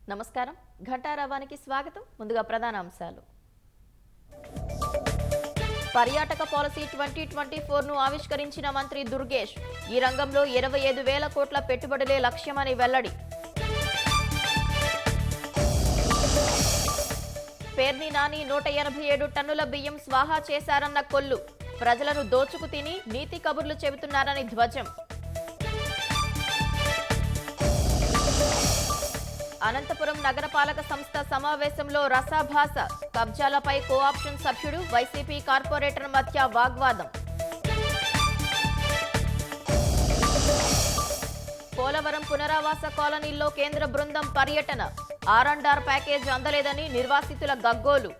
నమస్కారం. ఘంటారావానికి స్వాగతం. ముందుగా ప్రధాన అంశాలు. పర్యాటక పాలసీ 2024ను ఆవిష్కరించిన మంత్రి దుర్గేష్. ఈ రంగంలో 25,000 కోట్ల పెట్టుబడులే లక్ష్యమని వెల్లడి. పేర్ని నాని 187 టన్నుల బియ్యం స్వాహా చేశారన్న కొల్లు. ప్రజలను దోచుకు తిని నీతి కబుర్లు చెబుతున్నారని ధ్వజం. అనంతపురం నగరపాలక సంస్థ సమావేశంలో రసాభాస. కబ్జాలపై కోఆప్షన్ సభ్యుడు వైసీపీ కార్పొరేటర్ మధ్య వాగ్వాదం. పోలవరం పునరావాస కాలనీల్లో కేంద్ర బృందం పర్యటన. R&R ప్యాకేజ్ అందలేదని నిర్వాసితుల గగ్గోలు.